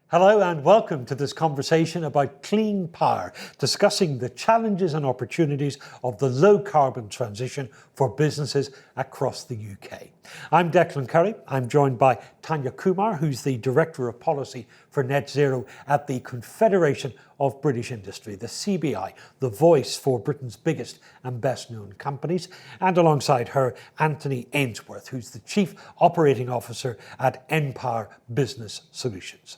Hello and welcome to this conversation about clean power, discussing the challenges and opportunities of the low carbon transition for businesses across the UK. I'm Declan Curry. I'm joined by Tania Kumar, who's the Director of Policy for Net Zero at the Confederation of British Industry, the CBI, the voice for Britain's biggest and best known companies, and alongside her, Anthony Ainsworth, who's the Chief Operating Officer at npower Business Solutions.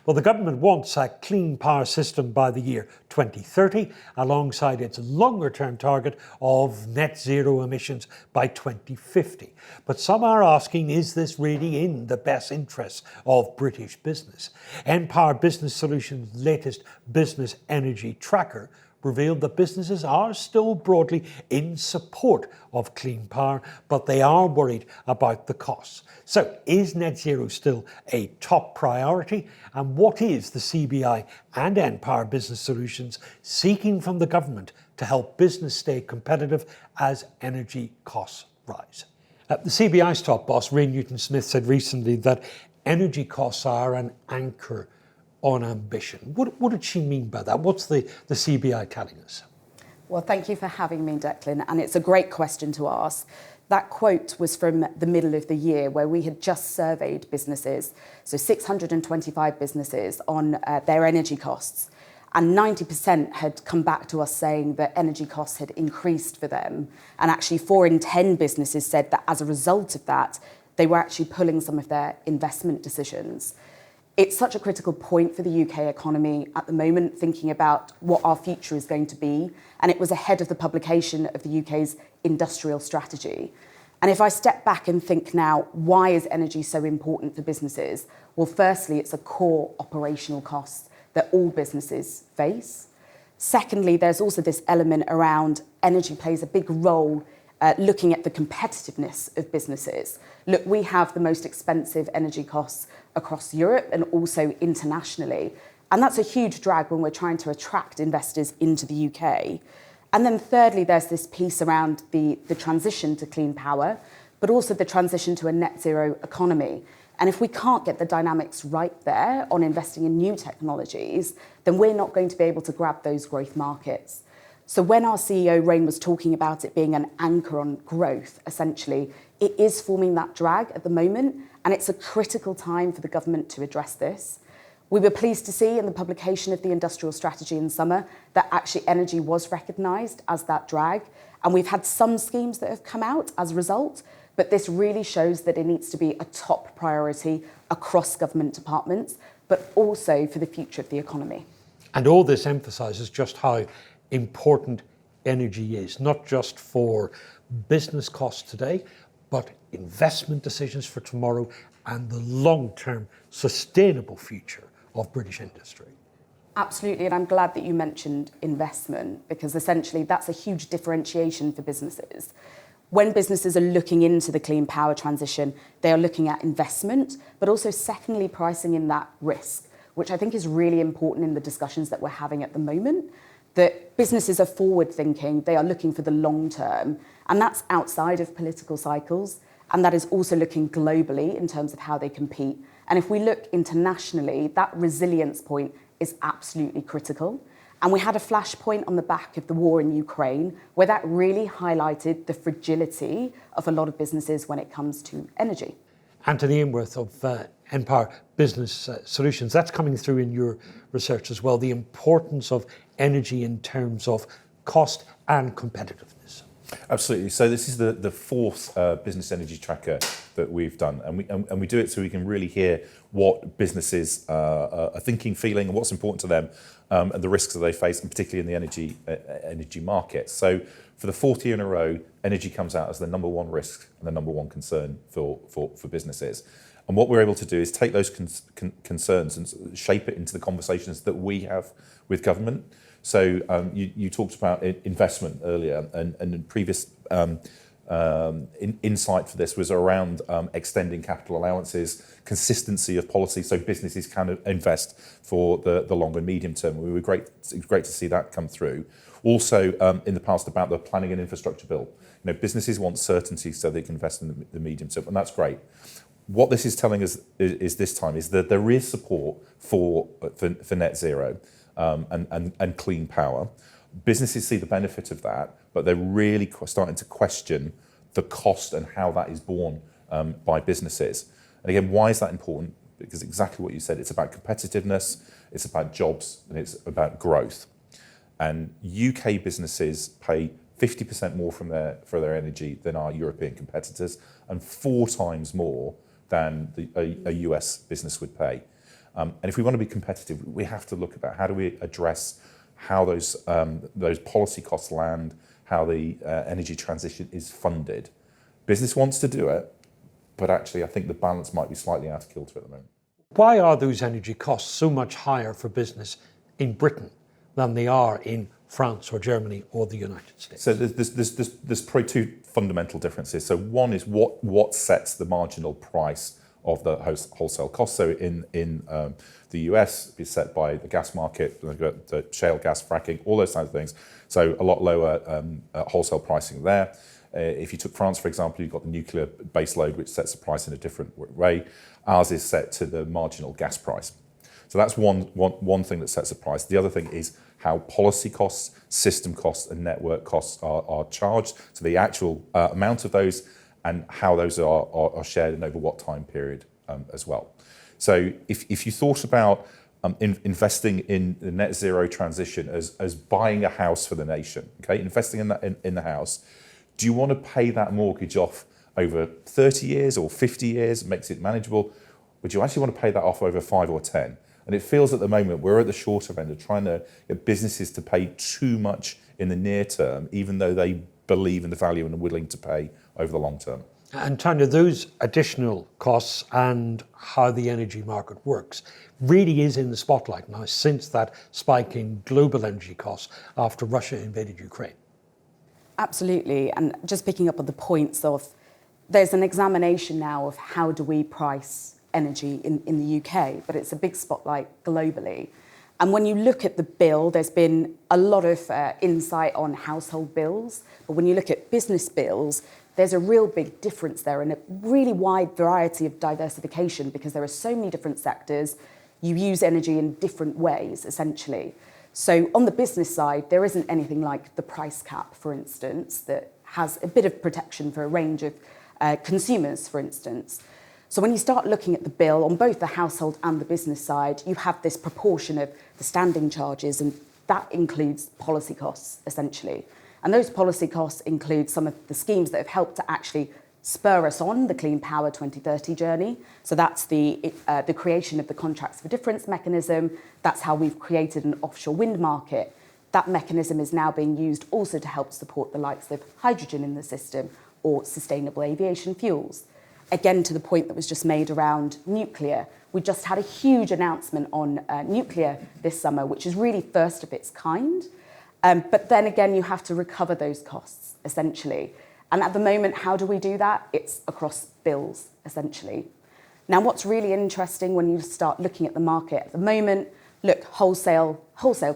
Well, the government wants a clean power system by the year 2030, alongside its longer-term target of net zero emissions by 2050. But some are asking, is this really in the best interests of British business? npower Business Solutions' latest business energy tracker revealed that businesses are still broadly in support of clean power, but they are worried about the costs. So is net zero still a top priority? And what is the CBI and npower Business Solutions seeking from the government to help business stay competitive as energy costs rise? The CBI's top boss, Ray Newton-Smith, said recently that energy costs are an anchor on ambition. What did she mean by that? What's the CBI telling us? Well, thank you for having me, Declan, and it's a great question to ask. That quote was from the middle of the year, where we had just surveyed businesses, so 625 businesses, on their energy costs, and 90% had come back to us saying that energy costs had increased for them, and actually 4 in 10 businesses said that as a result of that, they were actually pulling some of their investment decisions. It's such a critical point for the UK economy at the moment, thinking about what our future is going to be. And it was ahead of the publication of the UK's industrial strategy. And if I step back and think now, why is energy so important for businesses? Well, firstly, it's a core operational cost that all businesses face. Secondly, there's also this element around energy plays a big role looking at the competitiveness of businesses. Look, we have the most expensive energy costs across Europe and also internationally. And that's a huge drag when we're trying to attract investors into the UK. And then thirdly, there's this piece around the transition to clean power, but also the transition to a net zero economy. And if we can't get the dynamics right there on investing in new technologies, then we're not going to be able to grab those growth markets. So when our CEO, Rain, was talking about it being an anchor on growth, essentially, it is forming that drag at the moment, and it's a critical time for the government to address this. We were pleased to see in the publication of the industrial strategy in summer that actually energy was recognised as that drag, and we've had some schemes that have come out as a result, but this really shows that it needs to be a top priority across government departments, but also for the future of the economy. And all this emphasises just how important energy is, not just for business costs today, but investment decisions for tomorrow and the long-term sustainable future of British industry. Absolutely, and I'm glad that you mentioned investment, because essentially that's a huge differentiation for businesses. When businesses are looking into the clean power transition, they are looking at investment, but also secondly, pricing in that risk, which I think is really important in the discussions that we're having at the moment. That businesses are forward thinking, they are looking for the long term, and that's outside of political cycles, and that is also looking globally in terms of how they compete. And if we look internationally, that resilience point is absolutely critical. And we had a flashpoint on the back of the war in Ukraine, where that really highlighted the fragility of a lot of businesses when it comes to energy. Anthony Ainsworth of npower Business Solutions, that's coming through in your research as well, the importance of energy in terms of cost and competitiveness. Absolutely. So this is the fourth business energy tracker that we've done, and we do it so we can really hear what businesses are thinking, feeling, and what's important to them, and the risks that they face, and particularly in the energy market. So for the fourth year in a row, energy comes out as the number one risk and the number one concern for businesses. And what we're able to do is take those concerns and shape it into the conversations that we have with government. So you talked about investment earlier, and previous insight for this was around extending capital allowances, consistency of policy, so businesses can invest for the long and medium term. It was great to see that come through. Also, in the past, about the planning and infrastructure bill. Businesses want certainty so they can invest in the medium term, and that's great. What this is telling us is this time is that there is support for net zero and clean power. Businesses see the benefit of that, but they're really starting to question the cost and how that is borne by businesses. And again, why is that important? Because exactly what you said, it's about competitiveness, it's about jobs, and it's about growth. And UK businesses pay 50% more for their energy than our European competitors, and 4 times more than a US business would pay. And if we want to be competitive, we have to look about how do we address how those policy costs land, how the energy transition is funded. Business wants to do it, but actually I think the balance might be slightly out of kilter at the moment. Why are those energy costs so much higher for business in Britain than they are in France or Germany or the United States? So there's probably 2 fundamental differences. So one is what sets the marginal price of the wholesale cost. So in the US, it's set by the gas market, the shale gas fracking, all those kinds of things. So a lot lower wholesale pricing there. If you took France, for example, you've got the nuclear base load, which sets the price in a different way. Ours is set to the marginal gas price. So that's one thing that sets the price. The other thing is how policy costs, system costs, and network costs are charged. So the actual amount of those and how those are shared and over what time period as well. So if you thought about investing in the net zero transition as buying a house for the nation, okay, investing in the house, do you want to pay that mortgage off over 30 years or 50 years, makes it manageable? Would you actually want to pay that off over 5 or 10? And it feels at the moment we're at the shorter end of trying to get businesses to pay too much in the near term, even though they believe in the value and are willing to pay over the long term. And Tania, those additional costs and how the energy market works really is in the spotlight now since that spike in global energy costs after Russia invaded Ukraine. Absolutely. And just picking up on the points of, there's an examination now of how do we price energy in the UK, but it's a big spotlight globally. And when you look at the bill, there's been a lot of insight on household bills, but when you look at business bills, there's a real big difference there and a really wide variety of diversification because there are so many different sectors. You use energy in different ways, essentially. So on the business side, there isn't anything like the price cap, for instance, that has a bit of protection for a range of consumers, for instance. So when you start looking at the bill on both the household and the business side, you have this proportion of the standing charges, and that includes policy costs, essentially. And those policy costs include some of the schemes that have helped to actually spur us on the Clean Power 2030 journey. So that's the creation of the Contracts for Difference mechanism. That's how we've created an offshore wind market. That mechanism is now being used also to help support the likes of hydrogen in the system or sustainable aviation fuels. Again, to the point that was just made around nuclear, we just had a huge announcement on nuclear this summer, which is really first of its kind. But then again, you have to recover those costs, essentially. And at the moment, how do we do that? It's across bills, essentially. Now, what's really interesting when you start looking at the market at the moment, look, wholesale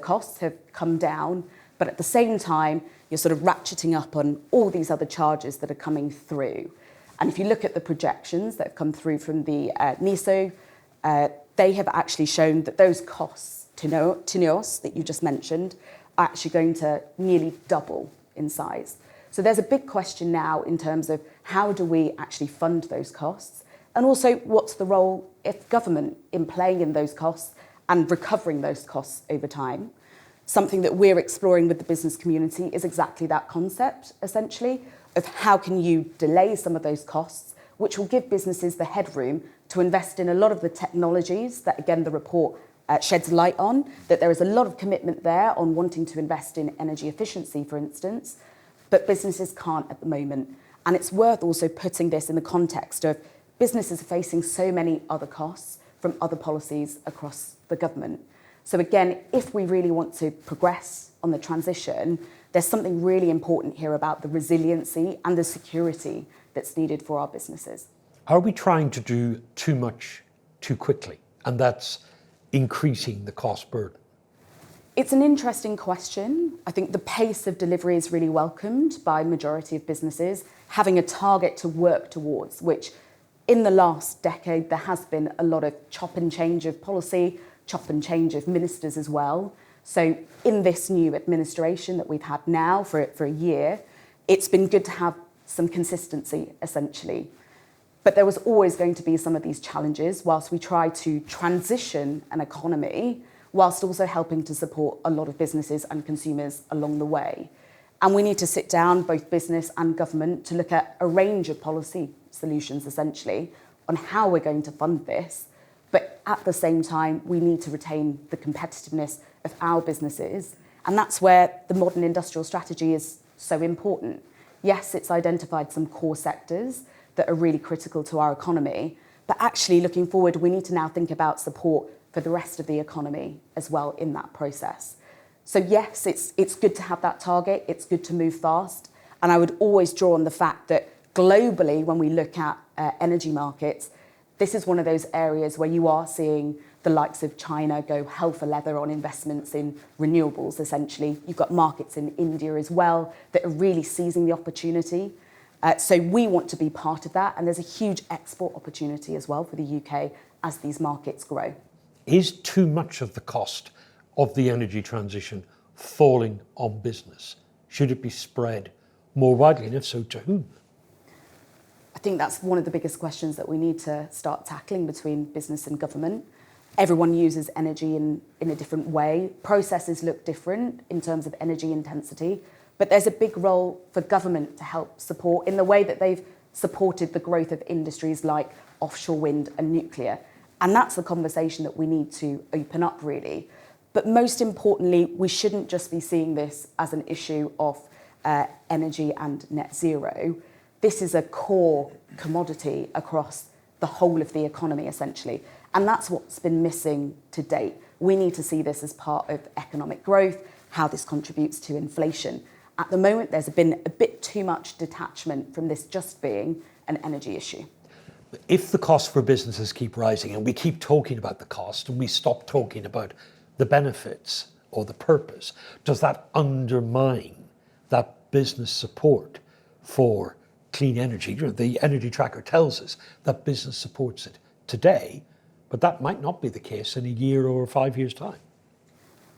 costs have come down, but at the same time, you're sort of ratcheting up on all these other charges that are coming through. And if you look at the projections that have come through from the NESO, they have actually shown that those costs, TNEOS, that you just mentioned, are actually going to nearly double in size. So there's a big question now in terms of how do we actually fund those costs? And also, what's the role of government in playing in those costs and recovering those costs over time? Something that we're exploring with the business community is exactly that concept, essentially, of how can you delay some of those costs, which will give businesses the headroom to invest in a lot of the technologies that, again, the report sheds light on, that there is a lot of commitment there on wanting to invest in energy efficiency, for instance, but businesses can't at the moment. And it's worth also putting this in the context of businesses are facing so many other costs from other policies across the government. So again, if we really want to progress on the transition, there's something really important here about the resiliency and the security that's needed for our businesses. Are we trying to do too much too quickly? And that's increasing the cost burden? It's an interesting question. I think the pace of delivery is really welcomed by majority of businesses, having a target to work towards, which in the last decade, there has been a lot of chop and change of policy, chop and change of ministers as well. So in this new administration that we've had now for a year, it's been good to have some consistency, essentially. But there was always going to be some of these challenges whilst we try to transition an economy, whilst also helping to support a lot of businesses and consumers along the way. And we need to sit down, both business and government, to look at a range of policy solutions, essentially, on how we're going to fund this. But at the same time, we need to retain the competitiveness of our businesses. And that's where the modern industrial strategy is so important. Yes, it's identified some core sectors that are really critical to our economy, but actually looking forward, we need to now think about support for the rest of the economy as well in that process. So yes, it's good to have that target, it's good to move fast, and I would always draw on the fact that globally, when we look at energy markets, this is one of those areas where you are seeing the likes of China go hell for leather on investments in renewables, essentially. You've got markets in India as well that are really seizing the opportunity. So we want to be part of that, and there's a huge export opportunity as well for the UK as these markets grow. Is too much of the cost of the energy transition falling on business? Should it be spread more widely, and if so, to whom? I think that's one of the biggest questions that we need to start tackling between business and government. Everyone uses energy in a different way. Processes look different in terms of energy intensity, but there's a big role for government to help support in the way that they've supported the growth of industries like offshore wind and nuclear. And that's the conversation that we need to open up, really. But most importantly, we shouldn't just be seeing this as an issue of energy and net zero. This is a core commodity across the whole of the economy, essentially. And that's what's been missing to date. We need to see this as part of economic growth, how this contributes to inflation. At the moment, there's been a bit too much detachment from this just being an energy issue. If the costs for businesses keep rising and we keep talking about the cost and we stop talking about the benefits or the purpose, does that undermine that business support for clean energy? You know, the energy tracker tells us that business supports it today, but that might not be the case in a year or 5 years' time.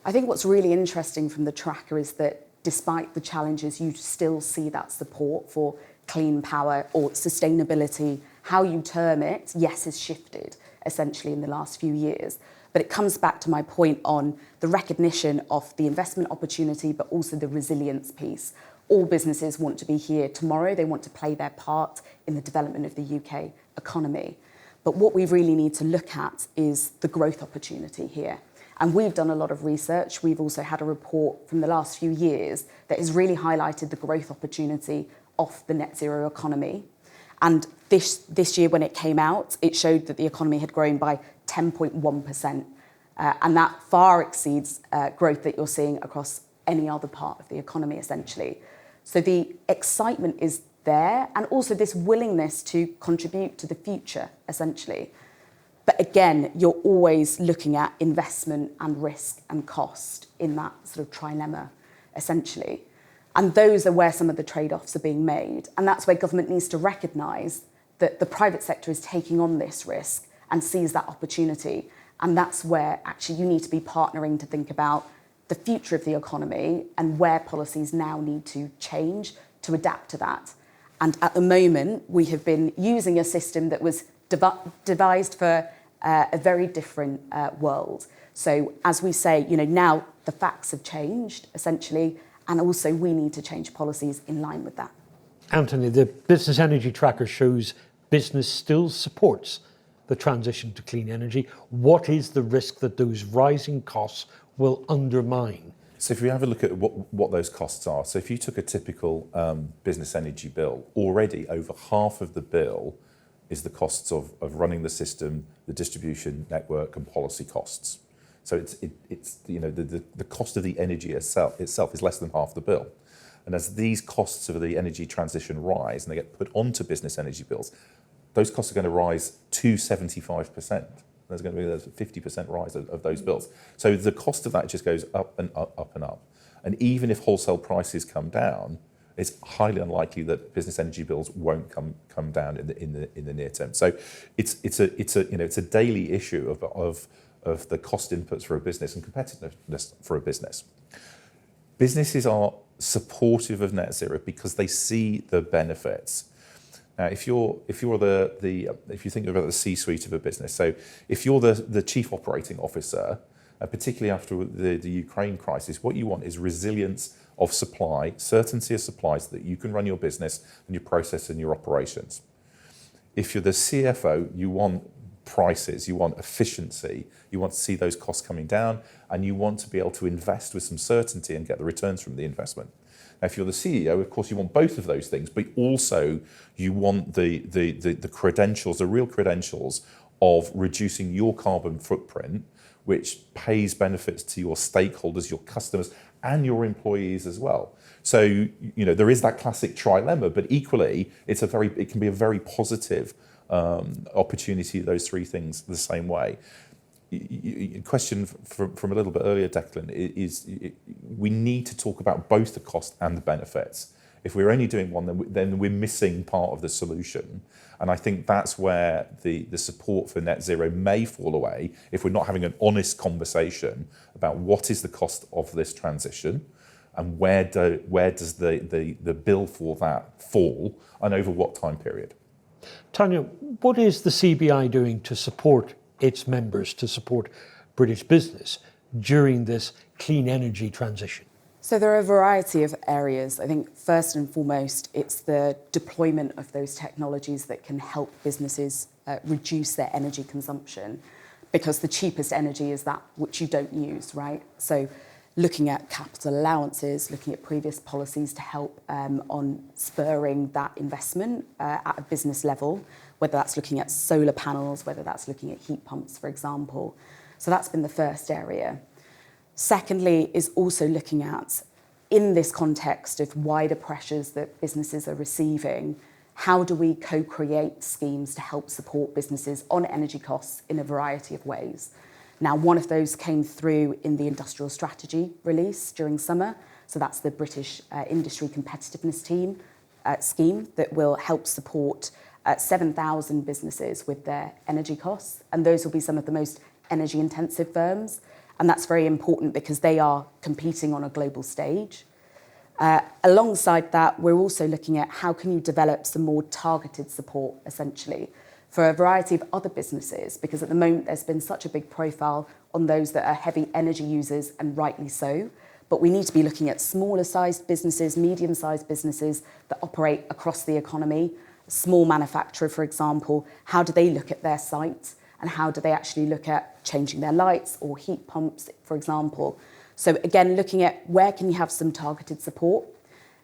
I think what's really interesting from the tracker is that despite the challenges, you still see that support for clean power or sustainability. How you term it, yes, has shifted essentially in the last few years. But it comes back to my point on the recognition of the investment opportunity, but also the resilience piece. All businesses want to be here tomorrow. They want to play their part in the development of the UK economy. But what we really need to look at is the growth opportunity here. And we've done a lot of research. We've also had a report from the last few years that has really highlighted the growth opportunity of the net zero economy. And this year, when it came out, it showed that the economy had grown by 10.1%. And that far exceeds growth that you're seeing across any other part of the economy, essentially. So the excitement is there, and also this willingness to contribute to the future, essentially. But again, you're always looking at investment and risk and cost in that sort of trilemma, essentially. And those are where some of the trade-offs are being made. And that's where government needs to recognise that the private sector is taking on this risk and sees that opportunity. And that's where actually you need to be partnering to think about the future of the economy and where policies now need to change to adapt to that. And at the moment, we have been using a system that was devised for a very different world. So as we say, now the facts have changed, essentially, and also we need to change policies in line with that. Anthony, the Business Energy Tracker shows business still supports the transition to clean energy. What is the risk that those rising costs will undermine? So if we have a look at what those costs are, so if you took a typical business energy bill, already over half of the bill is the costs of running the system, the distribution network, and policy costs. So it's the cost of the energy itself is less than half the bill. And as these costs of the energy transition rise and they get put onto business energy bills, those costs are going to rise to 75%. There's going to be a 50% rise of those bills. So the cost of that just goes up and up and up. And even if wholesale prices come down, it's highly unlikely that business energy bills won't come down in the near term. So it's a daily issue of the cost inputs for a business and competitiveness for a business. Businesses are supportive of net zero because they see the benefits. Now, if you think about the C-suite of a business, so if you're the chief operating officer, particularly after the Ukraine crisis, what you want is resilience of supply, certainty of supply, so that you can run your business and your process and your operations. If you're the CFO, you want prices, you want efficiency, you want to see those costs coming down, and you want to be able to invest with some certainty and get the returns from the investment. Now, if you're the CEO, of course, you want both of those things, but also you want the credentials, the real credentials of reducing your carbon footprint, which pays benefits to your stakeholders, your customers, and your employees as well. So, there is that classic trilemma, but equally, it can be a very positive opportunity, those three things the same way. Question from a little bit earlier, Declan, is we need to talk about both the cost and the benefits. If we're only doing one, then we're missing part of the solution. And I think that's where the support for net zero may fall away if we're not having an honest conversation about what is the cost of this transition and where does the bill for that fall and over what time period. Tania, what is the CBI doing to support its members, to support British business during this clean energy transition? So there are a variety of areas. I think first and foremost, it's the deployment of those technologies that can help businesses reduce their energy consumption, because the cheapest energy is that which you don't use, right? So looking at capital allowances, looking at previous policies to help on spurring that investment at a business level, whether that's looking at solar panels, whether that's looking at heat pumps, for example. So that's been the first area. Secondly, is also looking at, in this context of wider pressures that businesses are receiving, how do we co-create schemes to help support businesses on energy costs in a variety of ways? Now, one of those came through in the industrial strategy release during summer. So that's the British Industry Competitiveness Scheme that will help support 7,000 businesses with their energy costs. And those will be some of the most energy intensive firms. And that's very important because they are competing on a global stage. Alongside that, we're also looking at how can you develop some more targeted support, essentially, for a variety of other businesses, because at the moment there's been such a big profile on those that are heavy energy users, and rightly so. But we need to be looking at smaller sized businesses, medium sized businesses that operate across the economy. A small manufacturer, for example, how do they look at their site? And how do they actually look at changing their lights or heat pumps, for example? So again, looking at where can you have some targeted support.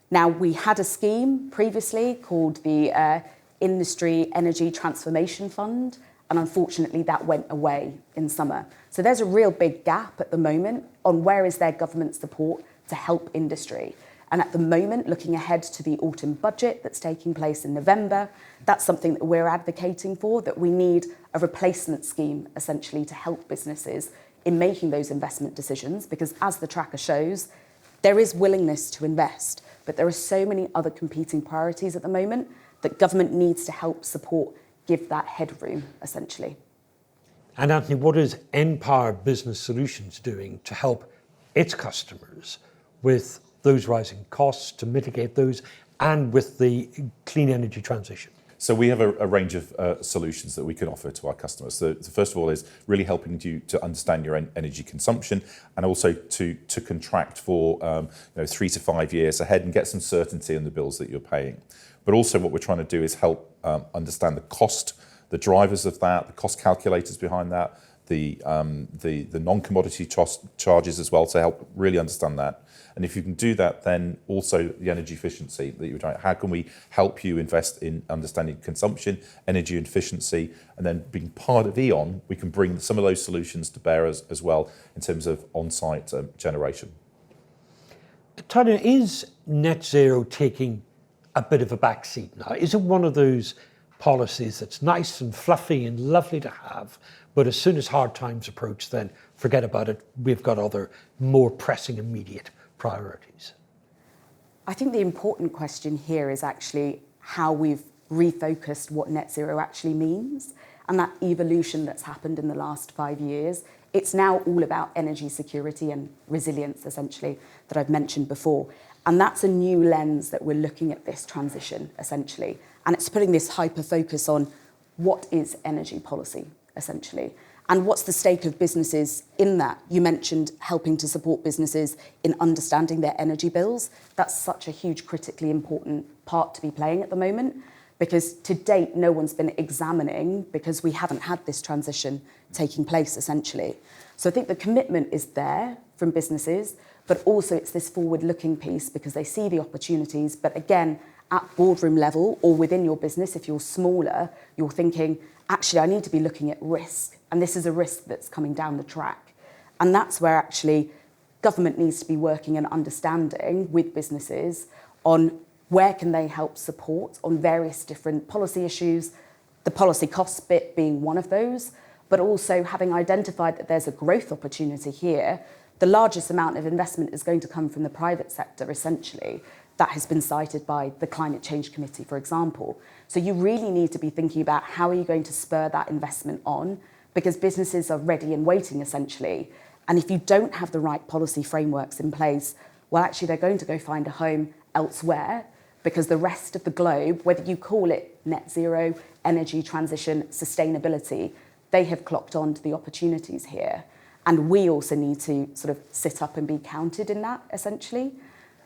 Now, we had a scheme previously called the Industry Energy Transformation Fund, and unfortunately that went away in summer. So there's a real big gap at the moment on where is there government support to help industry. And at the moment, looking ahead to the autumn budget that's taking place in November, that's something that we're advocating for, that we need a replacement scheme, essentially, to help businesses in making those investment decisions, because as the tracker shows, there is willingness to invest, but there are so many other competing priorities at the moment that government needs to help support, give that headroom, essentially. And Anthony, what is npower Business Solutions doing to help its customers with those rising costs, to mitigate those, and with the clean energy transition? So we have a range of solutions that we can offer to our customers. So first of all is really helping you to understand your energy consumption, and also to contract for 3 to 5 years ahead and get some certainty on the bills that you're paying. But also what we're trying to do is help understand the cost, the drivers of that, the cost calculators behind that, the non-commodity charges as well, to help really understand that. And if you can do that, then also the energy efficiency that you're talking. How can we help you invest in understanding consumption, energy efficiency, and then being part of E.ON, we can bring some of those solutions to bear as well in terms of on-site generation. Tania, is net zero taking a bit of a backseat now? Is it one of those policies that's nice and fluffy and lovely to have, but as soon as hard times approach, then forget about it, we've got other more pressing immediate priorities? I think the important question here is actually how we've refocused what net zero actually means, and that evolution that's happened in the last 5 years. It's now all about energy security and resilience, essentially, that I've mentioned before. And that's a new lens that we're looking at this transition, essentially. And it's putting this hyper focus on what is energy policy, essentially, and what's the stake of businesses in that. You mentioned helping to support businesses in understanding their energy bills. That's such a huge, critically important part to be playing at the moment, because to date, no one's been examining, because we haven't had this transition taking place, essentially. So I think the commitment is there from businesses, but also it's this forward-looking piece, because they see the opportunities. But again, at boardroom level or within your business, if you're smaller, you're thinking, actually, I need to be looking at risk. And this is a risk that's coming down the track. And that's where actually government needs to be working and understanding with businesses on where can they help support on various different policy issues, the policy costs bit being one of those, but also having identified that there's a growth opportunity here. The largest amount of investment is going to come from the private sector, essentially. That has been cited by the Climate Change Committee, for example. So you really need to be thinking about how are you going to spur that investment on, because businesses are ready and waiting, essentially. And if you don't have the right policy frameworks in place, well, actually, they're going to go find a home elsewhere, because the rest of the globe, whether you call it net zero, energy transition, sustainability, they have clocked on to the opportunities here. And we also need to sort of sit up and be counted in that, essentially.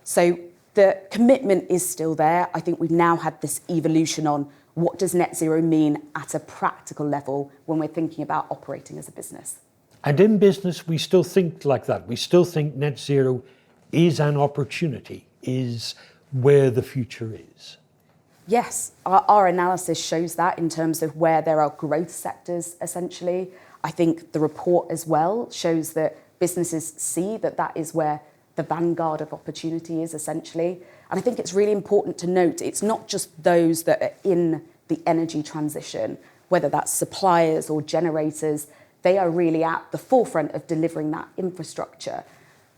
So the commitment is still there. I think we've now had this evolution on what does net zero mean at a practical level when we're thinking about operating as a business. And in business, we still think like that. We still think net zero is an opportunity, is where the future is. Yes, our analysis shows that in terms of where there are growth sectors, essentially. I think the report as well shows that businesses see that that is where the vanguard of opportunity is, essentially. And I think it's really important to note it's not just those that are in the energy transition, whether that's suppliers or generators, they are really at the forefront of delivering that infrastructure.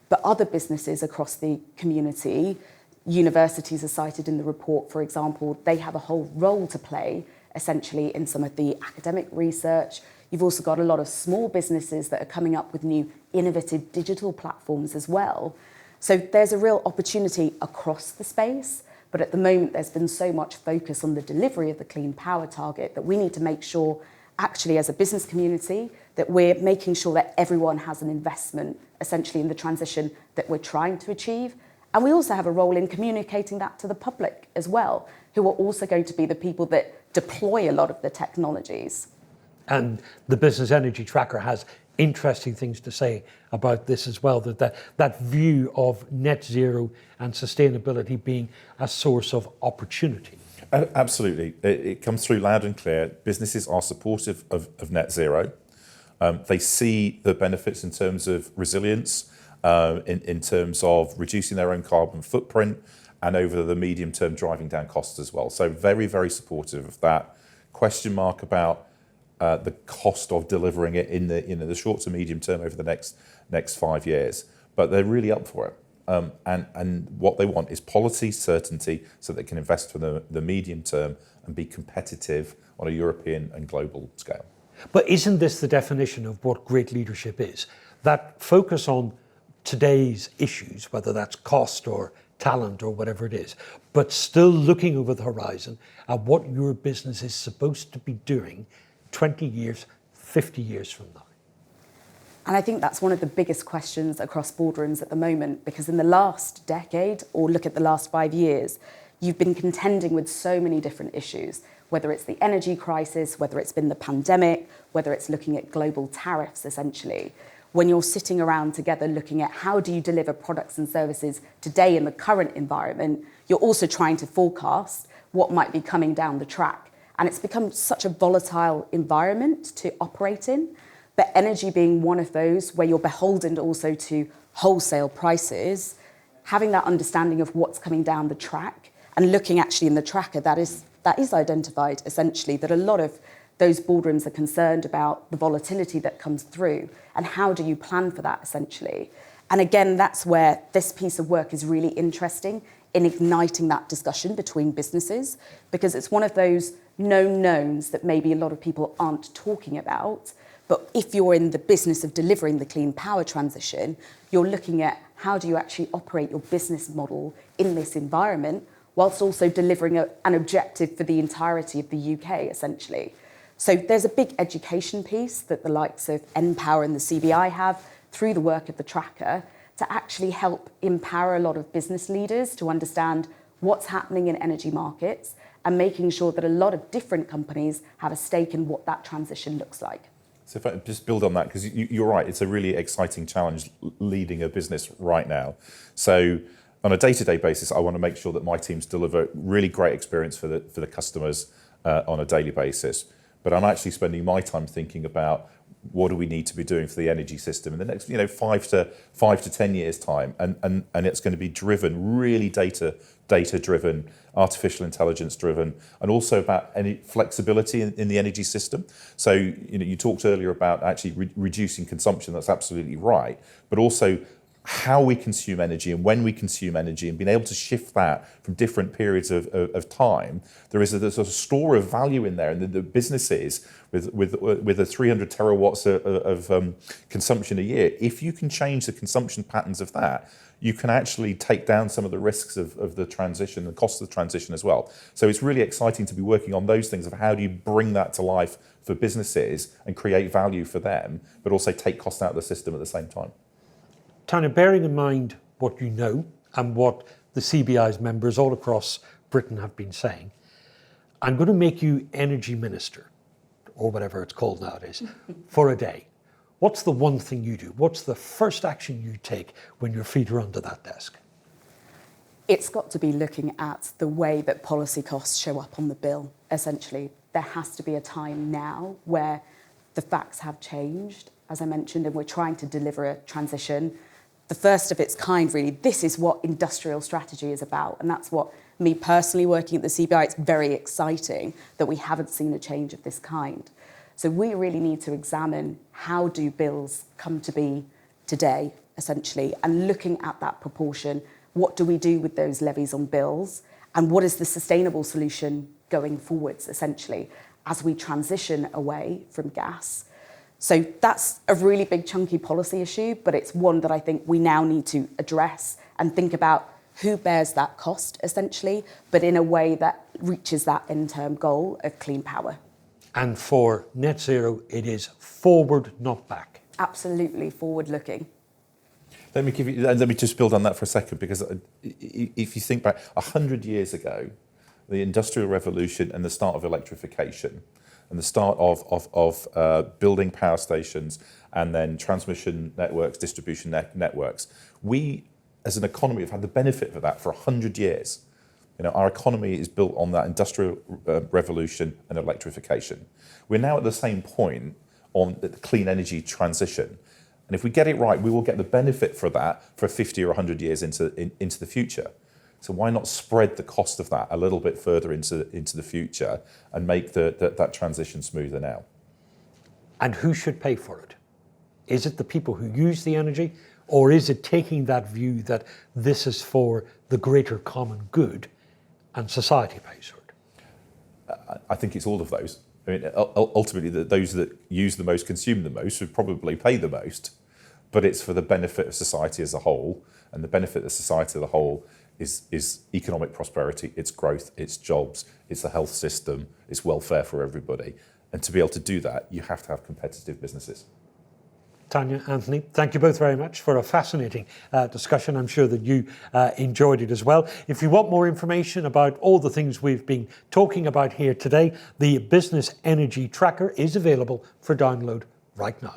But other businesses across the community, universities are cited in the report, for example, they have a whole role to play, essentially, in some of the academic research. You've also got a lot of small businesses that are coming up with new innovative digital platforms as well. So there's a real opportunity across the space, but at the moment there's been so much focus on the delivery of the clean power target that we need to make sure, actually as a business community, that we're making sure that everyone has an investment, essentially, in the transition that we're trying to achieve. And we also have a role in communicating that to the public as well, who are also going to be the people that deploy a lot of the technologies. And the Business Energy Tracker has interesting things to say about this as well, that view of net zero and sustainability being a source of opportunity. Absolutely. It comes through loud and clear. Businesses are supportive of net zero. They see the benefits in terms of resilience, in terms of reducing their own carbon footprint, and over the medium term driving down costs as well. So very, very supportive of that. Question mark about the cost of delivering it in the short to medium term over the next 5 years, but they're really up for it. And what they want is policy certainty so they can invest for the medium term and be competitive on a European and global scale. But isn't this the definition of what great leadership is? That focus on today's issues, whether that's cost or talent or whatever it is, but still looking over the horizon at what your business is supposed to be doing 20 years, 50 years from now. And I think that's one of the biggest questions across boardrooms at the moment, because in the last decade, or look at the last 5 years, you've been contending with so many different issues, whether it's the energy crisis, whether it's been the pandemic, whether it's looking at global tariffs, essentially. When you're sitting around together looking at how do you deliver products and services today in the current environment, you're also trying to forecast what might be coming down the track. And it's become such a volatile environment to operate in. But energy being one of those where you're beholden also to wholesale prices, having that understanding of what's coming down the track and looking actually in the tracker that is identified, essentially, that a lot of those boardrooms are concerned about the volatility that comes through and how do you plan for that, essentially. And again, that's where this piece of work is really interesting. in igniting that discussion between businesses, because it's one of those known knowns that maybe a lot of people aren't talking about. But if you're in the business of delivering the clean power transition, you're looking at how do you actually operate your business model in this environment, whilst also delivering an objective for the entirety of the UK, essentially. So there's a big education piece that the likes of npower and the CBI have through the work of the tracker to actually help empower a lot of business leaders to understand what's happening in energy markets and making sure that a lot of different companies have a stake in what that transition looks like. So if I just build on that, because you're right, it's a really exciting challenge leading a business right now. So on a day-to-day basis, I want to make sure that my teams deliver really great experience for the customers on a daily basis. But I'm actually spending my time thinking about what do we need to be doing for the energy system in the next 5 to 10 years time, and it's going to be driven really data driven, artificial intelligence driven, and also about any flexibility in the energy system. So you talked earlier about actually reducing consumption. That's absolutely right, but also how we consume energy and when we consume energy, and being able to shift that from different periods of time. There's a store of value in there, and the businesses with a 300 terawatts of consumption a year, if you can change the consumption patterns of that, you can actually take down some of the risks of the transition, the cost of the transition as well. So it's really exciting to be working on those things of how do you bring that to life for businesses and create value for them, but also take cost out of the system at the same time. Tania, bearing in mind what you know and what the CBI's members all across Britain have been saying, I'm going to make you energy minister, or whatever it's called nowadays, for a day. What's the one thing you do? What's the first action you take when your feet are under that desk? It's got to be looking at the way that policy costs show up on the bill, essentially. There has to be a time now where the facts have changed, as I mentioned, and we're trying to deliver a transition. The first of its kind, really. This is what industrial strategy is about, and that's what me personally working at the CBI, it's very exciting that we haven't seen a change of this kind. So we really need to examine how do bills come to be today, essentially, and looking at that proportion, what do we do with those levies on bills, and what is the sustainable solution going forwards, essentially, as we transition away from gas. So that's a really big chunky policy issue, but it's one that I think we now need to address and think about who bears that cost, essentially, but in a way that reaches that end-term goal of clean power. And for net zero, it is forward, not back. Absolutely forward-looking. Let me just build on that for a second, because if you think back 100 years ago, the Industrial Revolution and the start of electrification, and the start of building power stations and then transmission networks, distribution networks, we as an economy have had the benefit of that for 100 years. Our economy is built on that industrial revolution and electrification. We're now at the same point on the clean energy transition. And if we get it right, we will get the benefit for that for 50 or 100 years into the future. So why not spread the cost of that a little bit further into the future and make that transition smoother now? And who should pay for it? Is it the people who use the energy, or is it taking that view that this is for the greater common good and society pays for it? I think it's all of those. I mean, ultimately, those that use the most, consume the most, would probably pay the most, but it's for the benefit of society as a whole, and the benefit of society as a whole is economic prosperity, it's growth, it's jobs, it's the health system, it's welfare for everybody. And to be able to do that, you have to have competitive businesses. Tania, Anthony, thank you both very much for a fascinating discussion. I'm sure that you enjoyed it as well. If you want more information about all the things we've been talking about here today, the Business Energy Tracker is available for download right now.